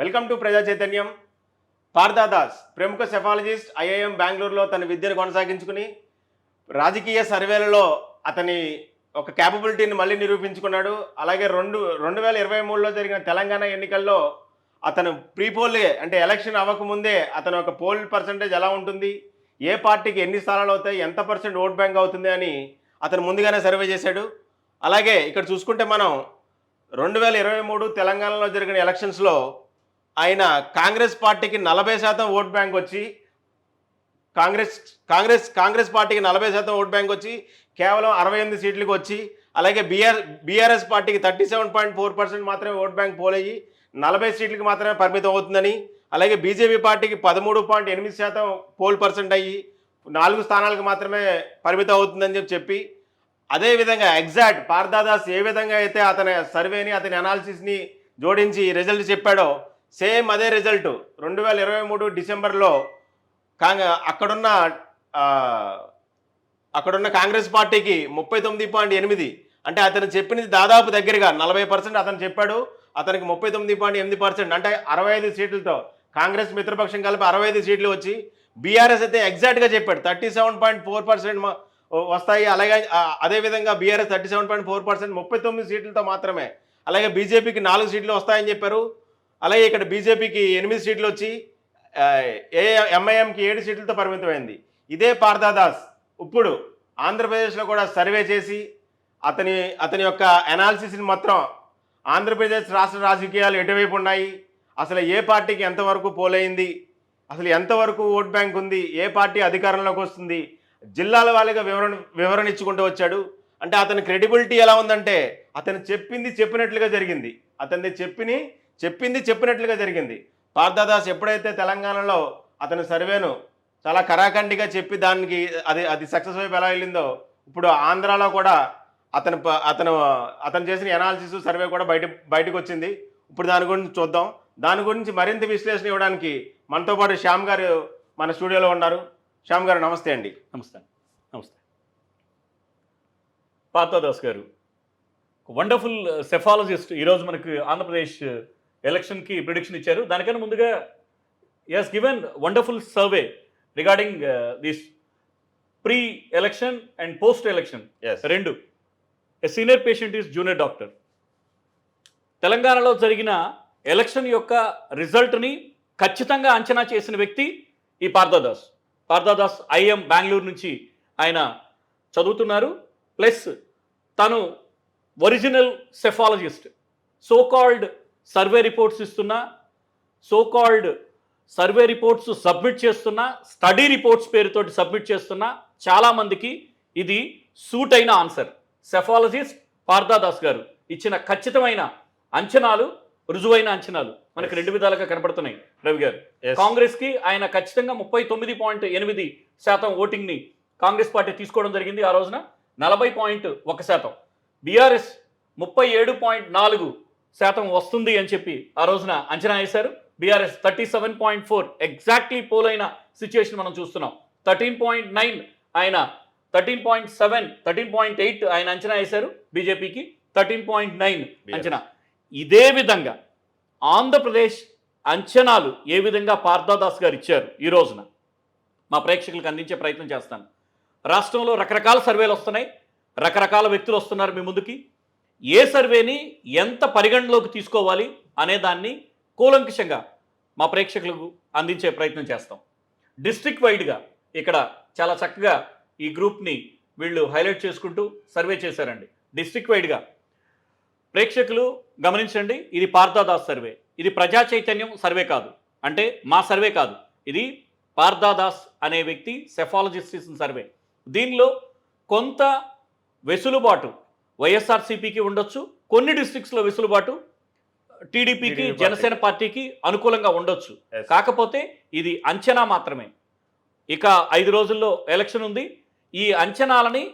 Welcome to ప్రజా చైతన్యం. పార్థదాస్ ప్రముఖ సెఫాలజిస్ట్, ఐఐఎం బెంగళూరులో తన విద్యను కొనసాగించుకుని రాజకీయ సర్వేలలో అతని ఒక క్యాపబిలిటీని మళ్ళీ నిరూపించుకున్నాడు. అలాగే 2023లో జరిగిన తెలంగాణ ఎన్నికల్లో అతను ప్రీపోల్ అంటే ఎలక్షన్ అవ్వకముందే అతను ఒక పోల్ పర్సంటేజ్ ఎలా ఉంటుంది, ఏ పార్టీకి ఎన్ని స్థానాలు అవుతాయి, ఎంత పర్సెంట్ ఓట్ బ్యాంక్ అవుతుంది అని అతను ముందుగానే సర్వే చేశాడు. అలాగే ఇక్కడ చూసుకుంటే మనం 2023 తెలంగాణలో జరిగిన ఎలక్షన్స్లో ఆయన కాంగ్రెస్ పార్టీకి 40% ఓట్ బ్యాంక్ వచ్చి కాంగ్రెస్ పార్టీకి 40% ఓట్ బ్యాంక్ వచ్చి కేవలం 68 సీట్లకు వచ్చి, అలాగే బీఆర్ఎస్ పార్టీకి 37.4% మాత్రమే ఓట్ బ్యాంక్ పోలయ్యి 40 సీట్లకు మాత్రమే పరిమితం అవుతుందని, అలాగే బీజేపీ పార్టీకి 13.8% పోల్ పర్సెంట్ అయ్యి 4 స్థానాలకు మాత్రమే పరిమితం అవుతుందని చెప్పి, అదేవిధంగా ఎగ్జాక్ట్ పార్థదాస్ ఏ విధంగా అయితే అతని సర్వేని అతని అనాలిసిస్ని జోడించి రిజల్ట్ చెప్పాడో సేమ్ అదే రిజల్ట్ 2023 డిసెంబర్లో అక్కడున్న కాంగ్రెస్ పార్టీకి 39.8, అంటే అతను చెప్పినది దాదాపు దగ్గరగా 40% అతను చెప్పాడు. అతనికి 39.8%, అంటే 65 సీట్లతో కాంగ్రెస్ మిత్రపక్షం కలిపి 65 సీట్లు వచ్చి, బీఆర్ఎస్ అయితే ఎగ్జాక్ట్గా చెప్పాడు 37.4% వస్తాయి. అలాగే అదేవిధంగా బీఆర్ఎస్ 37.4%, 39 సీట్లతో మాత్రమే. అలాగే బీజేపీకి 4 సీట్లు వస్తాయని చెప్పారు. అలాగే ఇక్కడ బీజేపీకి 8 సీట్లు వచ్చి ఎంఐఎంకి 7 సీట్లతో పరిమితమైంది. ఇదే పార్థదాస్ ఇప్పుడు ఆంధ్రప్రదేశ్లో కూడా సర్వే చేసి అతని యొక్క అనాలిసిస్ని మొత్తం ఆంధ్రప్రదేశ్ రాష్ట్ర రాజకీయాలు ఎటువైపు ఉన్నాయి, అసలు ఏ పార్టీకి ఎంతవరకు పోలైంది, అసలు ఎంతవరకు ఓట్ బ్యాంక్ ఉంది, ఏ పార్టీ అధికారంలోకి వస్తుంది, జిల్లాల వారీగా వివరణ ఇచ్చుకుంటూ వచ్చాడు. అంటే అతని క్రెడిబిలిటీ ఎలా ఉందంటే అతను చెప్పింది చెప్పినట్లుగా జరిగింది. అతన్ని చెప్పింది చెప్పినట్లుగా జరిగింది. పార్థదాస్ ఎప్పుడైతే తెలంగాణలో అతని సర్వేను చాలా కరాఖండిగా చెప్పి దానికి అది సక్సెస్ వైపు ఎలా వెళ్ళిందో, ఇప్పుడు ఆంధ్రాలో కూడా అతను చేసిన ఎనాలిసిస్ సర్వే కూడా బయటకు వచ్చింది. ఇప్పుడు దాని గురించి చూద్దాం. దాని గురించి మరింత విశ్లేషణ ఇవ్వడానికి మనతో పాటు శ్యామ్ గారు మన స్టూడియోలో ఉన్నారు. శ్యామ్ గారు నమస్తే అండి. నమస్తే. పార్థదాస్ గారు వండర్ఫుల్ సెఫాలజిస్ట్. ఈరోజు మనకు ఆంధ్రప్రదేశ్ ఎలక్షన్కి ప్రిడిక్షన్ ఇచ్చారు. దానికన్నా ముందుగా has given wonderful survey regarding this pre election and post election రెండు. A senior patient is junior doctor. తెలంగాణలో జరిగిన ఎలక్షన్ యొక్క రిజల్ట్ని ఖచ్చితంగా అంచనా చేసిన వ్యక్తి ఈ పార్థదాస్ ఐఎం బెంగళూరు నుంచి ఆయన చదువుతున్నారు. ప్లస్ తను original psephologist. So called survey reports ఇస్తున్నా, సోకాల్డ్ సర్వే రిపోర్ట్స్ సబ్మిట్ చేస్తున్నా, స్టడీ రిపోర్ట్స్ పేరుతోటి సబ్మిట్ చేస్తున్నా చాలామందికి ఇది సూట్ అయిన ఆన్సర్. సెఫాలజిస్ట్ పార్థదాస్ గారు ఇచ్చిన ఖచ్చితమైన అంచనాలు, రుజువైన అంచనాలు మనకు రెండు విధాలుగా కనపడుతున్నాయి. రవి గారు, కాంగ్రెస్కి ఆయన ఖచ్చితంగా 39.8% ఓటింగ్ని కాంగ్రెస్ పార్టీ తీసుకోవడం జరిగింది. ఆ రోజున 40.1%. బీఆర్ఎస్ 37.4% వస్తుంది అని చెప్పి ఆ రోజున అంచనా వేశారు. బీఆర్ఎస్ 37.4 ఎగ్జాక్ట్లీ పోల్ అయిన సిచ్యువేషన్ మనం చూస్తున్నాం. 13.9 ఆయన 13.7 13.8 ఆయన అంచనా వేశారు. బీజేపీకి 13.9 అంచనా. ఇదే విధంగా ఆంధ్రప్రదేశ్ అంచనాలు ఏ విధంగా పార్థదాస్ గారు ఇచ్చారు ఈ రోజున మా ప్రేక్షకులకు అందించే ప్రయత్నం చేస్తాను. రాష్ట్రంలో రకరకాల సర్వేలు వస్తున్నాయి, రకరకాల వ్యక్తులు వస్తున్నారు మీ ముందుకి. ఏ సర్వేని ఎంత పరిగణలోకి తీసుకోవాలి అనే దాన్ని కూలంకషంగా మా ప్రేక్షకులకు అందించే ప్రయత్నం చేస్తాం. డిస్ట్రిక్ట్ వైడ్గా ఇక్కడ చాలా చక్కగా ఈ గ్రూప్ని వీళ్ళు హైలైట్ చేసుకుంటూ సర్వే చేశారండి. డిస్ట్రిక్ట్ వైడ్గా ప్రేక్షకులు గమనించండి, ఇది పార్థదాస్ సర్వే. ఇది ప్రజా చైతన్యం సర్వే కాదు, అంటే మా సర్వే కాదు. ఇది పార్థదాస్ అనే వ్యక్తి సెఫాలజిస్ట్ చేసిన సర్వే. దీనిలో కొంత వెసులుబాటు వైఎస్ఆర్సీపీకి ఉండొచ్చు, కొన్ని డిస్ట్రిక్ట్స్లో వెసులుబాటు టీడీపీకి, జనసేన పార్టీకి అనుకూలంగా ఉండొచ్చు. కాకపోతే ఇది అంచనా మాత్రమే. ఇక 5 రోజుల్లో ఎలక్షన్ ఉంది. ఈ అంచనాలని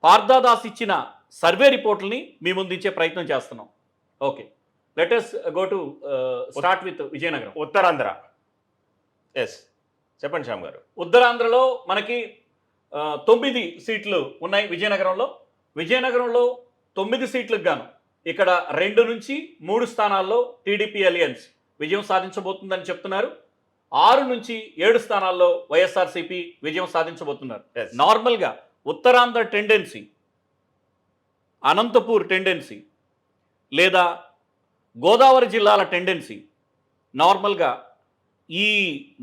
పార్థదాస్ ఇచ్చిన సర్వే రిపోర్ట్లని మీ ముందుంచే ప్రయత్నం చేస్తున్నాం. Okay, let us go to start with Vizianagaram, Uttarandhra. చెప్పండి శ్యామ్ గారు. ఉత్తరాంధ్రలో మనకి 9 సీట్లు ఉన్నాయి. విజయనగరంలో 9 సీట్లకు గాను ఇక్కడ 2 నుంచి 3 స్థానాల్లో టీడీపీ అలియన్స్ విజయం సాధించబోతుందని చెప్తున్నారు. 6 నుంచి 7 స్థానాల్లో వైఎస్ఆర్సీపీ విజయం సాధించబోతున్నారు. Yes. నార్మల్గా ఉత్తరాంధ్ర టెండెన్సీ, అనంతపూర్ టెండెన్సీ లేదా గోదావరి జిల్లాల టెండెన్సీ, నార్మల్గా ఈ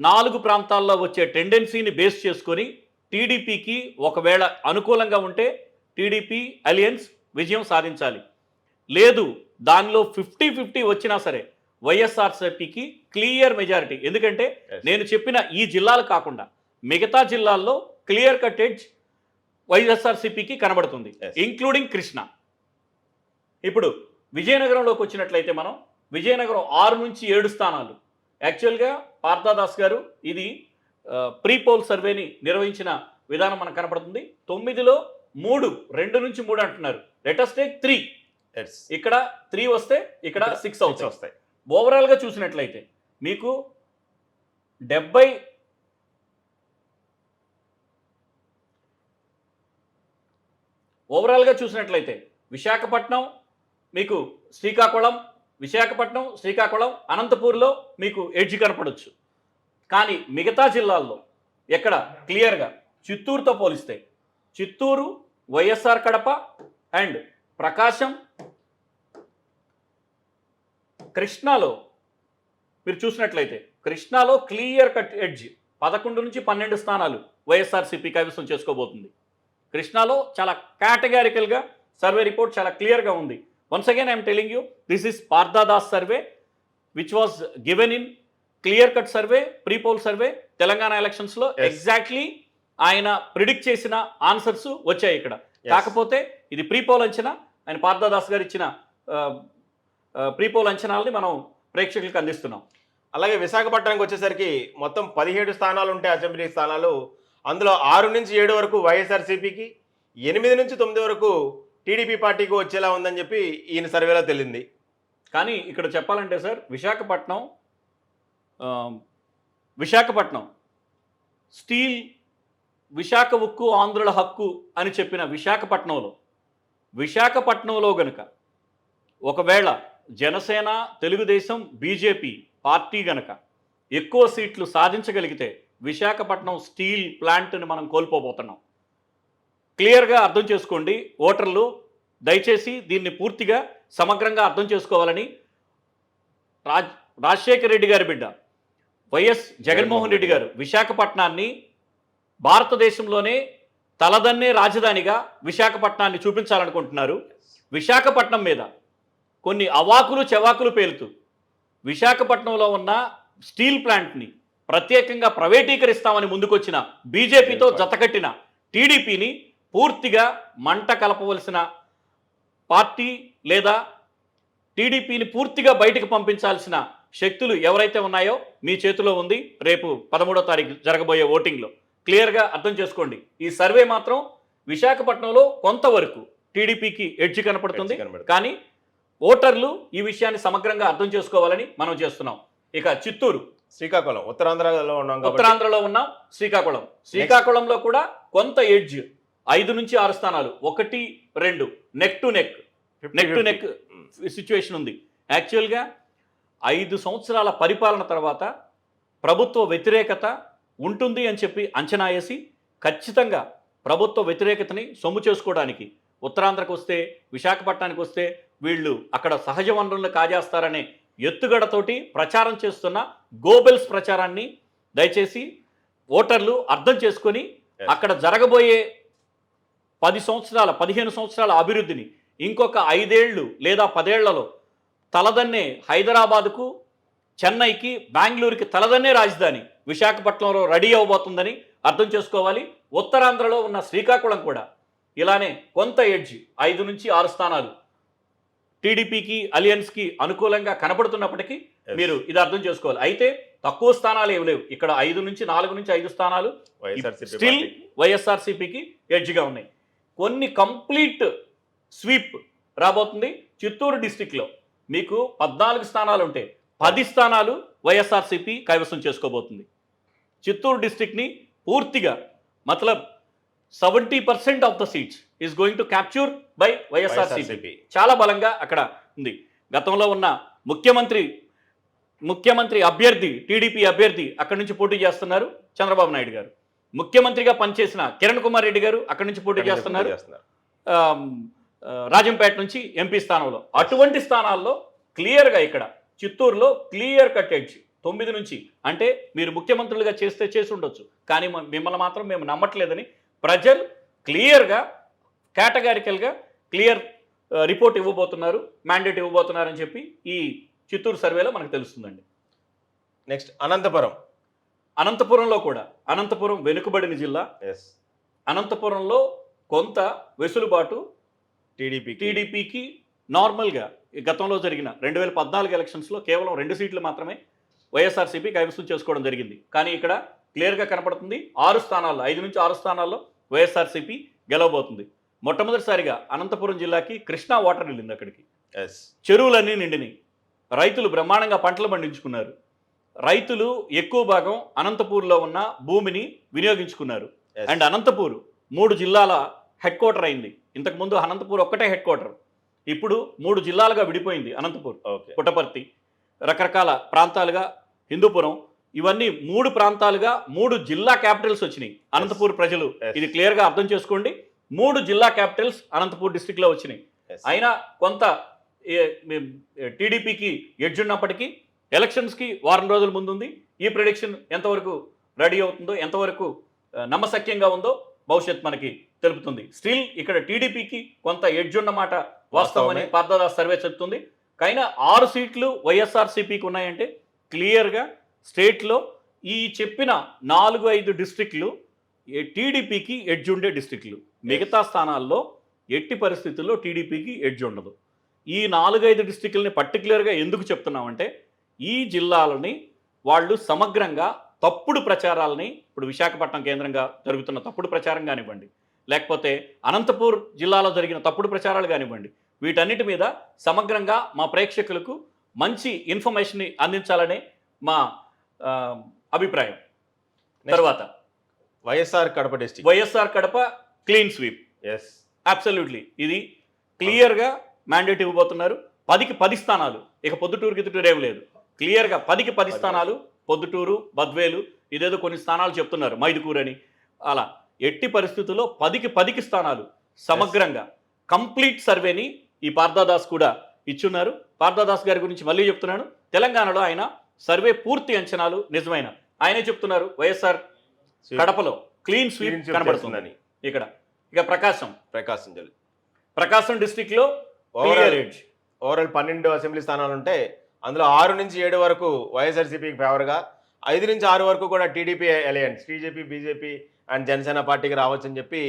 4 ప్రాంతాల్లో వచ్చే టెండెన్సీని బేస్ చేసుకొని టీడీపీకి ఒకవేళ అనుకూలంగా ఉంటే టీడీపీ అలియన్స్ విజయం సాధించాలి. లేదు దానిలో 50-50 వచ్చినా సరే వైఎస్ఆర్సీపీకి క్లియర్ మెజారిటీ. ఎందుకంటే Yes. నేను చెప్పిన ఈ జిల్లాలు కాకుండా మిగతా జిల్లాల్లో క్లియర్ కట్ ఎడ్జ్ వైఎస్ఆర్సీపీకి కనబడుతుంది, Yes. ఇంక్లూడింగ్ కృష్ణ. ఇప్పుడు విజయనగరంలోకి వచ్చినట్లయితే మనం విజయనగరం 6 నుంచి 7 స్థానాలు. యాక్చువల్గా పార్థదాస్ గారు ఇది ప్రీ పోల్ సర్వేని నిర్వహించిన విధానం మనకు కనపడుతుంది. 9లో 3, 2 నుంచి 3 అంటున్నారు. Let's take 3. Yes. ఇక్కడ 3 వస్తే ఇక్కడ 6 అవుతాయి. వస్తాయి. ఓవరాల్గా చూసినట్లయితే మీకు 70 ఓవరాల్గా చూసినట్లయితే విశాఖపట్నం, మీకు శ్రీకాకుళం, అనంతపూర్లో మీకు ఎడ్జ్ కనపడవచ్చు. కానీ మిగతా జిల్లాల్లో ఎక్కడ క్లియర్గా చిత్తూరుతో పోలిస్తే చిత్తూరు, వైఎస్ఆర్ కడప అండ్ ప్రకాశం, కృష్ణాలో మీరు చూసినట్లయితే కృష్ణాలో క్లియర్ కట్ ఎడ్జ్ 11 నుంచి 12 స్థానాలు వైఎస్ఆర్సీపీ కైవసం చేసుకోబోతుంది. కృష్ణాలో చాలా కేటగారికల్గా సర్వే రిపోర్ట్ చాలా క్లియర్గా ఉంది. Once again I'm telling you, this is Parthadas survey which was given in clear cut survey, pre poll survey. Telangana ఎలక్షన్స్లో Yes. ఎగ్జాక్ట్లీ ఆయన ప్రిడిక్ట్ చేసిన ఆన్సర్స్ వచ్చాయి ఇక్కడ. Yes. కాకపోతే ఇది ప్రీ పోల్ అంచనా, ఆయన పార్థదాస్ గారు ఇచ్చిన ప్రీ పోల్ అంచనాలని మనం ప్రేక్షకులకు అందిస్తున్నాం. అలాగే విశాఖపట్నానికి వచ్చేసరికి మొత్తం 17 స్థానాలు ఉంటాయి, అసెంబ్లీ స్థానాలు. అందులో 6 నుంచి 7 వరకు వైఎస్ఆర్సీపీకి, 8 నుంచి 9 వరకు టీడీపీ పార్టీకి వచ్చేలా ఉందని చెప్పి ఈయన సర్వేలో తెలింది. కానీ ఇక్కడ చెప్పాలంటే సార్, విశాఖపట్నం స్టీల్, విశాఖ ఉక్కు ఆంధ్రుల హక్కు అని చెప్పిన విశాఖపట్నంలో గనుక ఒకవేళ జనసేన, తెలుగుదేశం, బీజేపీ పార్టీ గనక ఎక్కువ సీట్లు సాధించగలిగితే విశాఖపట్నం స్టీల్ ప్లాంట్ని మనం కోల్పోబోతున్నాం. క్లియర్గా అర్థం చేసుకోండి ఓటర్లు, దయచేసి దీన్ని పూర్తిగా సమగ్రంగా అర్థం చేసుకోవాలని. రాజశేఖర రెడ్డి గారి బిడ్డ వైఎస్ జగన్మోహన్ రెడ్డి గారు విశాఖపట్నాన్ని భారతదేశంలోనే తలదన్నే రాజధానిగా విశాఖపట్నాన్ని చూపించాలనుకుంటున్నారు. విశాఖపట్నం మీద కొన్ని అవాకులు చెవాకులు పేలుతూ విశాఖపట్నంలో ఉన్న స్టీల్ ప్లాంట్ని ప్రత్యేకంగా ప్రైవేటీకరిస్తామని ముందుకొచ్చిన బీజేపీతో జతకట్టిన టీడీపీని పూర్తిగా మంట కలపవలసిన పార్టీ లేదా టీడీపీని పూర్తిగా బయటకు పంపించాల్సిన శక్తులు ఎవరైతే ఉన్నాయో మీ చేతిలో ఉంది. రేపు 13వ తారీఖు జరగబోయే ఓటింగ్లో క్లియర్గా అర్థం చేసుకోండి. ఈ సర్వే మాత్రం విశాఖపట్నంలో కొంతవరకు టీడీపీకి ఎడ్జ్ కనపడుతుంది. కానీ ఓటర్లు ఈ విషయాన్ని సమగ్రంగా అర్థం చేసుకోవాలని మనం చేస్తున్నాం. ఇక చిత్తూరు, శ్రీకాకుళం, ఉత్తరాంధ్రలో ఉన్నాం కాబట్టి ఉత్తరాంధ్రలో ఉన్నాం. శ్రీకాకుళంలో కూడా కొంత ఎడ్జ్ 5 నుంచి 6 స్థానాలు, 1, 2 నెక్ టు నెక్ సిచ్యువేషన్ ఉంది. యాక్చువల్గా 5 సంవత్సరాల పరిపాలన తర్వాత ప్రభుత్వ వ్యతిరేకత ఉంటుంది అని చెప్పి అంచనా వేసి ఖచ్చితంగా ప్రభుత్వ వ్యతిరేకతని సొమ్ము చేసుకోవడానికి ఉత్తరాంధ్రకు వస్తే, విశాఖపట్నానికి వస్తే వీళ్ళు అక్కడ సహజ వనరులను కాజేస్తారనే ఎత్తుగడతోటి ప్రచారం చేస్తున్న గోబెల్స్ ప్రచారాన్ని దయచేసి ఓటర్లు అర్థం చేసుకొని అక్కడ జరగబోయే 15 సంవత్సరాల అభివృద్ధిని ఇంకొక 5 ఏళ్ళు లేదా 10 ఏళ్లలో తలదన్నే హైదరాబాదుకు, చెన్నైకి, బెంగళూరుకి తలదన్నే రాజధాని విశాఖపట్నంలో రెడీ అవ్వబోతుందని అర్థం చేసుకోవాలి. ఉత్తరాంధ్రలో ఉన్న శ్రీకాకుళం కూడా ఇలానే కొంత ఎడ్జ్ 5 నుంచి 6 స్థానాలు టీడీపీకి, అలియన్స్కి అనుకూలంగా కనపడుతున్నప్పటికీ మీరు ఇది అర్థం చేసుకోవాలి. అయితే తక్కువ స్థానాలు ఏమి లేవు. ఇక్కడ 4 నుంచి 5 స్థానాలు స్టిల్ వైఎస్ఆర్సీపీకి ఎడ్జ్గా ఉన్నాయి. కొన్ని కంప్లీట్ స్వీప్ రాబోతుంది. చిత్తూరు డిస్టిక్లో మీకు 14 స్థానాలు ఉంటే 10 స్థానాలు వైఎస్ఆర్సీపీ కైవసం చేసుకోబోతుంది. చిత్తూరు డిస్ట్రిక్ట్ని పూర్తిగా మతలబ్ 70% of the seats is going to capture by YSRCP. చాలా బలంగా అక్కడ ఉంది. గతంలో ఉన్న ముఖ్యమంత్రి ముఖ్యమంత్రి అభ్యర్థి టీడీపీ అభ్యర్థి అక్కడి నుంచి పోటీ చేస్తున్నారు చంద్రబాబు నాయుడు గారు. ముఖ్యమంత్రిగా పనిచేసిన కిరణ్ కుమార్ రెడ్డి గారు అక్కడి నుంచి పోటీ చేస్తున్నారు రాజంపేట నుంచి ఎంపీ స్థానంలో. అటువంటి స్థానాల్లో క్లియర్గా ఇక్కడ చిత్తూరులో క్లియర్ కట్ ఎడ్జ్ 9 నుంచి, అంటే మీరు ముఖ్యమంత్రులుగా చేసి ఉండొచ్చు, కానీ మిమ్మల్ని మాత్రం మేము నమ్మట్లేదని ప్రజలు క్లియర్గా కేటగారికల్గా క్లియర్ రిపోర్ట్ ఇవ్వబోతున్నారు, మ్యాండేట్ ఇవ్వబోతున్నారని చెప్పి ఈ చిత్తూరు సర్వేలో మనకు తెలుస్తుందండి. నెక్స్ట్ అనంతపురంలో కూడా, అనంతపురం వెనుకబడిన జిల్లా. అనంతపురంలో కొంత వెసులుబాటు టీడీపీకి నార్మల్గా గతంలో జరిగిన 2014 ఎలక్షన్స్లో కేవలం 2 సీట్లు మాత్రమే వైఎస్ఆర్సీపీ కైవసం చేసుకోవడం జరిగింది. కానీ ఇక్కడ క్లియర్గా కనపడుతుంది 6 స్థానాల్లో, 5 నుంచి 6 స్థానాల్లో వైఎస్ఆర్సీపీ గెలవబోతుంది. మొట్టమొదటిసారిగా అనంతపురం జిల్లాకి కృష్ణా వాటర్ వెళ్ళింది. అక్కడికి చెరువులన్నీ నిండినాయి, రైతులు బ్రహ్మాండంగా పంటలు పండించుకున్నారు. రైతులు ఎక్కువ భాగం అనంతపూర్లో ఉన్న భూమిని వినియోగించుకున్నారు. అండ్ అనంతపూర్ 3 జిల్లాల హెడ్ క్వార్టర్ అయింది. ఇంతకుముందు అనంతపూర్ ఒక్కటే హెడ్ క్వార్టర్, ఇప్పుడు 3 జిల్లాలుగా విడిపోయింది అనంతపూర్. పుట్టపర్తి, రకరకాల ప్రాంతాలుగా హిందూపురం, ఇవన్నీ 3 ప్రాంతాలుగా 3 జిల్లా క్యాపిటల్స్ వచ్చినాయి. అనంతపూర్ ప్రజలు ఇది క్లియర్గా అర్థం చేసుకోండి, 3 జిల్లా క్యాపిటల్స్ అనంతపూర్ డిస్టిక్లో వచ్చినాయి. అయినా కొంత టీడీపీకి ఎడ్జ్ ఉన్నప్పటికీ ఎలక్షన్స్కి వారం రోజుల ముందుంది. ఈ ప్రెడిక్షన్ ఎంతవరకు రెడీ అవుతుందో, ఎంతవరకు నమ్మశక్యంగా ఉందో భవిష్యత్ మనకి తెలుపుతుంది. స్టిల్ ఇక్కడ టీడీపీకి కొంత ఎడ్జ్ ఉన్నమాట వాస్తవమని పార్థదాస్ సర్వే చెప్తుంది. కానీ 6 సీట్లు వైఎస్ఆర్సీపీకి ఉన్నాయంటే క్లియర్గా స్టేట్లో ఈ చెప్పిన 4-5 డిస్ట్రిక్ట్లు టీడీపీకి ఎడ్జ్ ఉండే డిస్ట్రిక్ట్లు. మిగతా స్థానాల్లో ఎట్టి పరిస్థితుల్లో టీడీపీకి ఎడ్జ్ ఉండదు. ఈ 4-5 డిస్ట్రిక్ట్లని పర్టికులర్గా ఎందుకు చెప్తున్నామంటే ఈ జిల్లాలని వాళ్ళు సమగ్రంగా తప్పుడు ప్రచారాలని, ఇప్పుడు విశాఖపట్నం కేంద్రంగా జరుగుతున్న తప్పుడు ప్రచారం కానివ్వండి, లేకపోతే అనంతపూర్ జిల్లాలో జరిగిన తప్పుడు ప్రచారాలు కానివ్వండి, వీటన్నిటి మీద సమగ్రంగా మా ప్రేక్షకులకు మంచి ఇన్ఫర్మేషన్ని అందించాలనే మా అభిప్రాయం. తర్వాత YSR Kadapa clean sweep. Absolutely ఇది క్లియర్గా మ్యాండేట్ ఇవ్వబోతున్నారు. 10కి 10 స్థానాలు, ఇక పొద్దుటూరు గిద్దుటూరు ఏం లేదు. క్లియర్గా 10కి 10 స్థానాలు, పొద్దుటూరు, బద్వేలు, ఇదేదో కొన్ని స్థానాలు చెప్తున్నారు మైదుకూరు అని. అలా ఎట్టి పరిస్థితుల్లో 10కి 10 స్థానాలు సమగ్రంగా కంప్లీట్ సర్వేని ఈ పార్థదాస్ కూడా ఇచ్చున్నారు. పార్థదాస్ గారి గురించి మళ్ళీ చెప్తున్నాను, తెలంగాణలో ఆయన సర్వే పూర్తి అంచనాలు నిజమైన ఆయనే చెప్తున్నారు. వైఎస్ఆర్ కడపలో క్లీన్ స్వీప్ కనబడుతుందని. ఇక్కడ ఇక ప్రకాశం డిస్టిక్లో ఓవరాల్ 12 అసెంబ్లీ స్థానాలు ఉంటే అందులో 6 నుంచి 7 వరకు వైఎస్ఆర్సీపీకి ఫేవర్గా, 5 నుంచి 6 వరకు కూడా TDP alliance, TJP, BJP and Janasena పార్టీకి రావచ్చని చెప్పి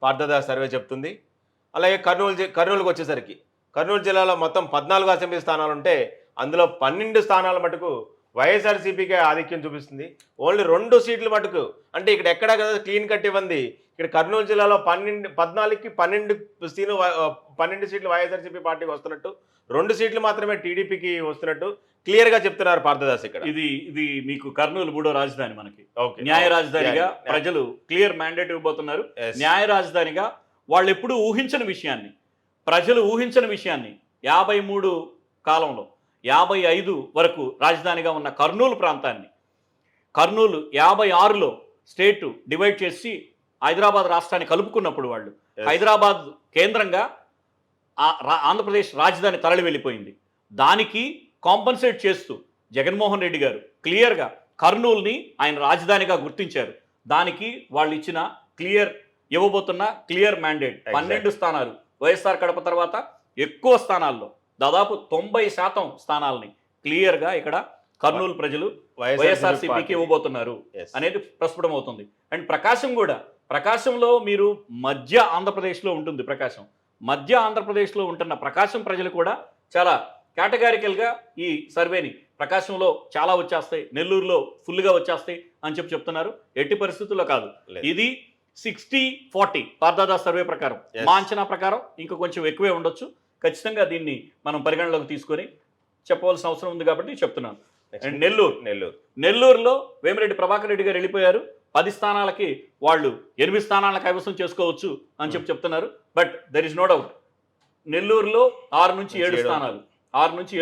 పార్థదాస్ సర్వే చెప్తుంది. అలాగే కర్నూలుకి వచ్చేసరికి కర్నూలు జిల్లాలో మొత్తం 14 అసెంబ్లీ స్థానాలు ఉంటే అందులో 12 స్థానాల మటుకు వైఎస్ఆర్సీపీకే ఆధిక్యం చూపిస్తుంది. ఓన్లీ 2 సీట్లు మటుకు, అంటే ఇక్కడ ఎక్కడా కదా క్లీన్ కట్ ఇవ్వండి. ఇక్కడ కర్నూలు జిల్లాలో 14కి 12 సీట్లు వైఎస్ఆర్సీపీ పార్టీకి వస్తున్నట్టు, 2 సీట్లు మాత్రమే టీడీపీకి వస్తున్నట్టు క్లియర్గా చెప్తున్నారు పార్థదాస్. ఇక్కడ ఇది మీకు కర్నూలు 3వ రాజధాని, మనకి న్యాయ రాజధానిగా ప్రజలు క్లియర్ మ్యాండేట్ ఇవ్వబోతున్నారు. న్యాయ రాజధానిగా వాళ్ళు ఎప్పుడూ ఊహించని విషయాన్ని, ప్రజలు ఊహించని విషయాన్ని, 53 కాలంలో 55 వరకు రాజధానిగా ఉన్న కర్నూలు ప్రాంతాన్ని, కర్నూలు 56లో స్టేట్ డివైడ్ చేసి హైదరాబాద్ రాష్ట్రాన్ని కలుపుకున్నప్పుడు వాళ్ళు హైదరాబాద్ కేంద్రంగా ఆంధ్రప్రదేశ్ రాజధాని తరలి వెళ్ళిపోయింది. దానికి కాంపన్సేట్ చేస్తూ జగన్మోహన్ రెడ్డి గారు క్లియర్గా కర్నూలుని ఆయన రాజధానిగా గుర్తించారు. దానికి వాళ్ళు ఇచ్చిన ఇవ్వబోతున్న క్లియర్ మ్యాండేట్ 12 స్థానాలు. వైఎస్ఆర్ కడప తర్వాత ఎక్కువ స్థానాల్లో దాదాపు 90% స్థానాలని క్లియర్గా ఇక్కడ కర్నూలు ప్రజలు వైఎస్ఆర్సీపీకి ఇవ్వబోతున్నారు అనేది ప్రస్ఫుటం అవుతుంది. అండ్ ప్రకాశంలో మీరు మధ్య ఆంధ్రప్రదేశ్లో ఉంటుంది. మధ్య ఆంధ్రప్రదేశ్లో ఉంటున్న ప్రకాశం ప్రజలు కూడా చాలా కేటగారికల్గా ఈ సర్వేని ప్రకాశంలో చాలా వచ్చేస్తాయి, నెల్లూరులో ఫుల్గా వచ్చేస్తాయి అని చెప్తున్నారు. ఎట్టి పరిస్థితుల్లో కాదు, ఇది 60-40 పార్థదాస్ సర్వే ప్రకారం, మా అంచనా ప్రకారం ఇంకా కొంచెం ఎక్కువే ఉండొచ్చు. ఖచ్చితంగా దీన్ని మనం పరిగణలోకి తీసుకొని చెప్పవలసిన అవసరం ఉంది కాబట్టి చెప్తున్నాను. అండ్ నెల్లూరులో వేమిరెడ్డి ప్రభాకర్ రెడ్డి గారు వెళ్ళిపోయారు. 10 స్థానాలకి వాళ్ళు 8 స్థానాలను కైవసం చేసుకోవచ్చు అని చెప్తున్నారు. But there is no doubt, నెల్లూరులో 6 నుంచి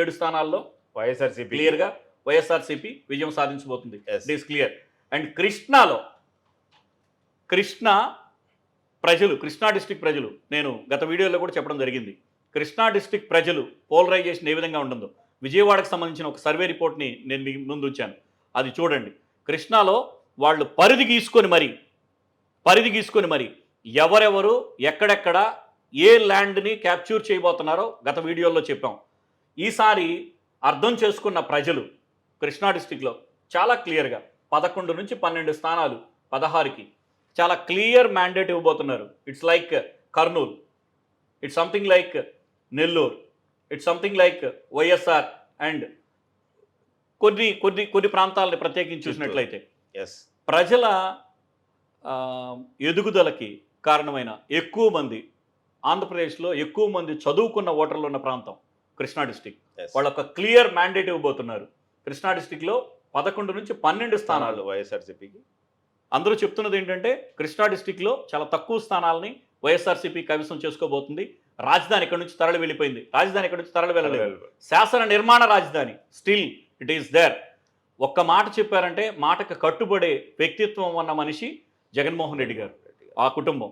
7 స్థానాల్లో వైఎస్ఆర్సీపీ క్లియర్గా వైఎస్ఆర్సీపీ విజయం సాధించబోతుంది. Yes. It is clear. And Krishna district ప్రజలు నేను గత వీడియోలో కూడా చెప్పడం జరిగింది. కృష్ణా డిస్ట్రిక్ట్ ప్రజలు పోలరైజేషన్ ఏ విధంగా ఉంటుందో విజయవాడకు సంబంధించిన ఒక సర్వే రిపోర్ట్ని నేను మీ ముందు ఉంచాను. అది చూడండి. కృష్ణాలో వాళ్ళు పరిధి గీసుకొని మరి ఎవరెవరు ఎక్కడెక్కడ ఏ ల్యాండ్ని క్యాప్చర్ చేయబోతున్నారో గత వీడియోలో చెప్పాం. ఈసారి అర్థం చేసుకున్న ప్రజలు కృష్ణా డిస్ట్రిక్ట్లో చాలా క్లియర్గా 11 నుంచి 12 స్థానాలు 16కి చాలా క్లియర్ మ్యాండేట్ ఇవ్వబోతున్నారు. It's like Kurnool, it's something like Nellore, it's something like YSR and కొన్ని ప్రాంతాలని ప్రత్యేకించి చూసినట్లయితే ఎస్ ప్రజల ఎదుగుదలకి కారణమైన ఎక్కువ మంది ఆంధ్రప్రదేశ్లో ఎక్కువ మంది చదువుకున్న ఓటర్లు ఉన్న ప్రాంతం కృష్ణా డిస్టిక్. వాళ్ళ ఒక క్లియర్ మ్యాండేట్ ఇవ్వబోతున్నారు. కృష్ణా డిస్టిక్లో 11 నుంచి 12 స్థానాలు వైఎస్ఆర్సీపీకి. అందరూ చెప్తున్నది ఏంటంటే కృష్ణా డిస్టిక్లో చాలా తక్కువ స్థానాలని వైఎస్ఆర్సీపీ కైవసం చేసుకోబోతుంది. రాజధాని ఇక్కడ నుంచి తరలి వెళ్ళిపోయింది. రాజధాని ఇక్కడ నుంచి తరలి వెళ్ళలేదు. శాసన నిర్మాణ రాజధాని స్టిల్ ఇట్ ఈస్ దేర్. ఒక్క మాట చెప్పారంటే మాటకు కట్టుబడే వ్యక్తిత్వం ఉన్న మనిషి జగన్మోహన్ రెడ్డి గారు, ఆ కుటుంబం.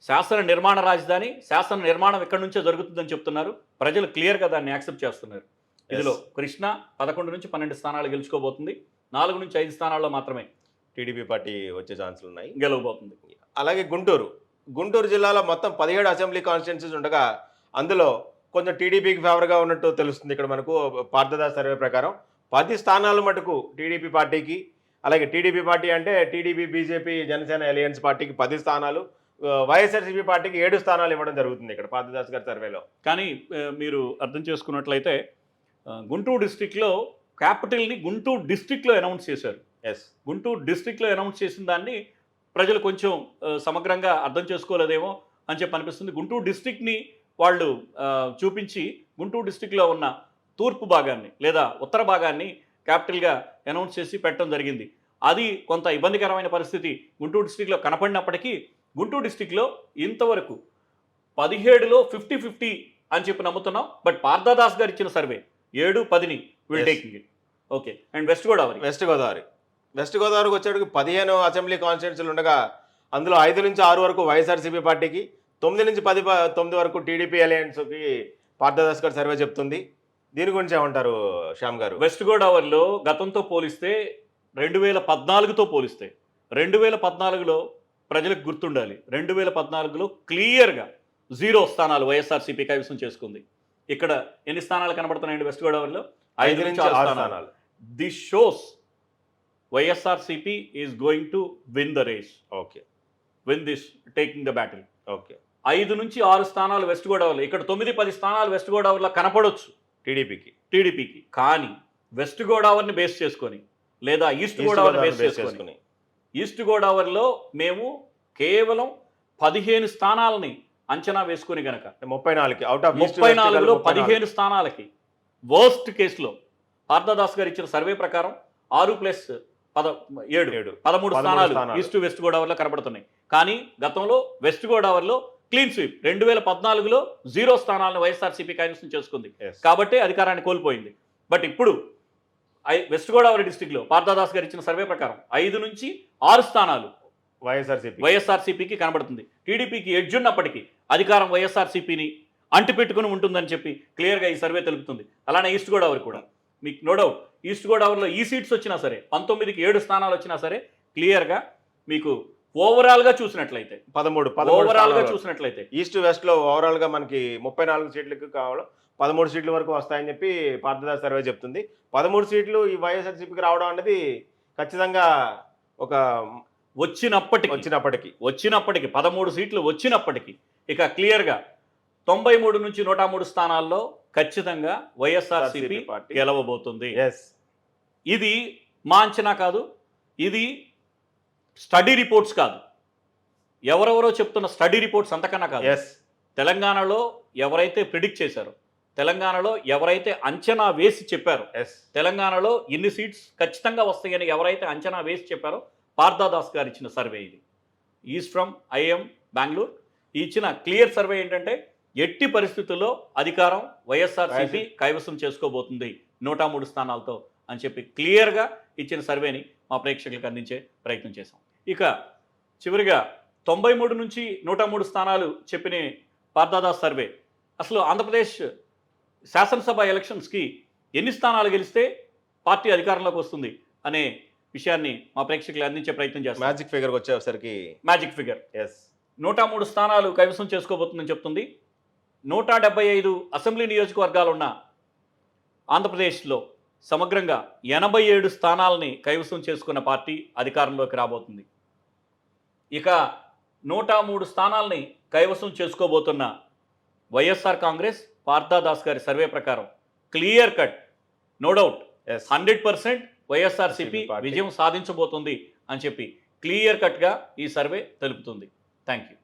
శాసన నిర్మాణ రాజధాని, శాసన నిర్మాణం ఎక్కడి నుంచో జరుగుతుందని చెప్తున్నారు. ప్రజలు క్లియర్గా దాన్ని యాక్సెప్ట్ చేస్తున్నారు. ఇందులో కృష్ణా 11 నుంచి 12 స్థానాలు గెలుచుకోబోతుంది. 4 నుంచి 5 స్థానాల్లో మాత్రమే టీడీపీ పార్టీ వచ్చే ఛాన్సులు ఉన్నాయి, గెలవబోతుంది. అలాగే గుంటూరు జిల్లాలో మొత్తం 17 అసెంబ్లీ కాన్స్టిట్యున్సీస్ ఉండగా అందులో కొంచెం టీడీపీకి ఫేవర్గా ఉన్నట్టు తెలుస్తుంది. ఇక్కడ మనకు పార్థదాస్ సర్వే ప్రకారం 10 స్థానాలు మటుకు టీడీపీ పార్టీకి, అలాగే టీడీపీ పార్టీ అంటే టీడీపీ, బీజేపీ, జనసేన అలయన్స్ పార్టీకి 10 స్థానాలు, వైఎస్ఆర్సీపీ పార్టీకి 7 స్థానాలు ఇవ్వడం జరుగుతుంది ఇక్కడ పార్థదాస్ గారి సర్వేలో. కానీ మీరు అర్థం చేసుకున్నట్లయితే గుంటూరు డిస్ట్రిక్ట్లో క్యాపిటల్ని గుంటూరు డిస్ట్రిక్ట్లో అనౌన్స్ చేశారు. ఎస్, గుంటూరు డిస్ట్రిక్ట్లో అనౌన్స్ చేసిన దాన్ని ప్రజలు కొంచెం సమగ్రంగా అర్థం చేసుకోలేదేమో అని చెప్పి అనిపిస్తుంది. గుంటూరు డిస్ట్రిక్ట్ని వాళ్ళు చూపించి గుంటూరు డిస్ట్రిక్ట్లో ఉన్న తూర్పు భాగాన్ని లేదా ఉత్తర భాగాన్ని క్యాపిటల్గా అనౌన్స్ చేసి పెట్టడం జరిగింది. అది కొంత ఇబ్బందికరమైన పరిస్థితి గుంటూరు డిస్ట్రిక్ట్లో కనపడినప్పటికీ గుంటూరు డిస్ట్రిక్ట్లో ఇంతవరకు 17లో 50-50 అని చెప్పి నమ్ముతున్నాం. బట్ పార్థదాస్ గారు ఇచ్చిన సర్వే 7-10ని will taking it. Okay. And west గోదావరికి వచ్చేటికి 15 అసెంబ్లీ కాన్స్టిట్యున్సీలు ఉండగా అందులో 5 నుంచి 6 వరకు వైఎస్ఆర్సీపీ పార్టీకి, 9 నుంచి 9 వరకు టీడీపీ అలయన్స్కి పార్థదాస్ గారు సర్వే చెప్తుంది. దీని గురించి ఏమంటారు శ్యామ్ గారు? వెస్ట్ గోదావరిలో గతంతో పోలిస్తే 2014తో పోలిస్తే 2014లో ప్రజలకు గుర్తుండాలి, 2014లో క్లియర్గా 0 స్థానాలు వైఎస్ఆర్సీపీ కైవసం చేసుకుంది. ఇక్కడ ఎన్ని స్థానాలు కనబడుతున్నాయండి వెస్ట్ గోదావరిలో? 5 నుంచి 6 స్థానాలు. This shows YSRCP is going to win the race. Okay, win this taking the battle. Okay. 5 నుంచి 6 స్థానాలు వెస్ట్ గోదావరిలో, ఇక్కడ 9-10 స్థానాలు వెస్ట్ గోదావరిలో కనపడవచ్చు టీడీపీకి. కానీ వెస్ట్ గోదావరిని బేస్ చేసుకొని లేదా ఈస్ట్ గోదావరిని బేస్ చేసుకొని ఈస్ట్ గోదావరిలో మేము కేవలం 15 స్థానాలని అంచనా వేసుకుని గనక 34లో 15 స్థానాలకి వర్స్ట్ కేసులో పార్థదాస్ గారు ఇచ్చిన సర్వే ప్రకారం 6+7 13 స్థానాలు ఈస్ట్ వెస్ట్ గోదావరిలో కనబడుతున్నాయి. కానీ గతంలో వెస్ట్ గోదావరిలో క్లీన్ స్వీప్ 2014లో 0 స్థానాలను వైఎస్ఆర్సీపీ కైవసం చేసుకుంది. కాబట్టి అధికారాన్ని కోల్పోయింది. బట్ ఇప్పుడు వెస్ట్ గోదావరి డిస్టిక్లో పార్థదాస్ గారు ఇచ్చిన సర్వే ప్రకారం 5 నుంచి 6 స్థానాలు వైఎస్ఆర్సీపీకి కనబడుతుంది. టీడీపీకి ఎడ్జ్ ఉన్నప్పటికీ అధికారం వైఎస్ఆర్సీపీని అంటిపెట్టుకుని ఉంటుందని చెప్పి క్లియర్గా ఈ సర్వే తెలుపుతుంది. అలానే ఈస్ట్ గోదావరి కూడా మీకు నో డౌట్ ఈస్ట్ గోదావరిలో ఈ సీట్స్ వచ్చినా సరే 19కి 7 స్థానాలు వచ్చినా సరే క్లియర్గా మీకు ఓవరాల్గా చూసినట్లయితే 13 చూసినట్లయితే ఈస్ట్ వెస్ట్లో ఓవరాల్గా మనకి 34 సీట్లకు కావాలి, 13 సీట్ల వరకు వస్తాయని చెప్పి పార్థదాస్ సర్వే చెప్తుంది. 13 సీట్లు ఈ వైఎస్ఆర్సీపీకి రావడం అనేది ఖచ్చితంగా ఒక వచ్చినప్పటికీ 13 సీట్లు వచ్చినప్పటికీ ఇక క్లియర్గా 93 నుంచి 103 స్థానాల్లో ఖచ్చితంగా వైఎస్ఆర్సీపీ గెలవబోతుంది. ఇది మా అంచనా కాదు, ఇది స్టడీ రిపోర్ట్స్ కాదు, ఎవరెవరో చెప్తున్న స్టడీ రిపోర్ట్స్ అంతకన్నా కాదు. తెలంగాణలో ఎవరైతే ప్రిడిక్ట్ చేశారో, తెలంగాణలో ఎవరైతే అంచనా వేసి చెప్పారో, తెలంగాణలో ఇన్ని సీట్స్ ఖచ్చితంగా వస్తాయని ఎవరైతే అంచనా వేసి చెప్పారో పార్థదాస్ గారు ఇచ్చిన సర్వే ఇది. Is from IM Bengaluru. ఇచ్చిన క్లియర్ సర్వే ఏంటంటే ఎట్టి పరిస్థితుల్లో అధికారం వైఎస్ఆర్సీపీ కైవసం చేసుకోబోతుంది 103 స్థానాలతో అని చెప్పి క్లియర్గా ఇచ్చిన సర్వేని మా ప్రేక్షకులకు అందించే ప్రయత్నం చేశాం. ఇక చివరిగా 93 నుంచి 103 స్థానాలు చెప్పిన పార్థదాస్ సర్వే, అసలు ఆంధ్రప్రదేశ్ శాసనసభ ఎలక్షన్స్కి ఎన్ని స్థానాలు గెలిస్తే పార్టీ అధికారంలోకి వస్తుంది అనే విషయాన్ని మా ప్రేక్షకులు అందించే ప్రయత్నం చేస్తాం. మ్యాజిక్ ఫిగర్కి వచ్చేసరికి మ్యాజిక్ ఫిగర్ ఎస్ 103 స్థానాలు కైవసం చేసుకోబోతుందని చెప్తుంది. 175 అసెంబ్లీ నియోజకవర్గాలు ఉన్న ఆంధ్రప్రదేశ్లో సమగ్రంగా 87 స్థానాలని కైవసం చేసుకున్న పార్టీ అధికారంలోకి రాబోతుంది. ఇక 103 స్థానాలని కైవసం చేసుకోబోతున్న వైఎస్ఆర్ కాంగ్రెస్ పార్థదాస్ గారి సర్వే ప్రకారం clear cut, no doubt, yes 100% YSRCP party విజయం సాధించబోతుంది అని చెప్పి క్లియర్ కట్గా ఈ సర్వే తెలుపుతుంది. Thank you.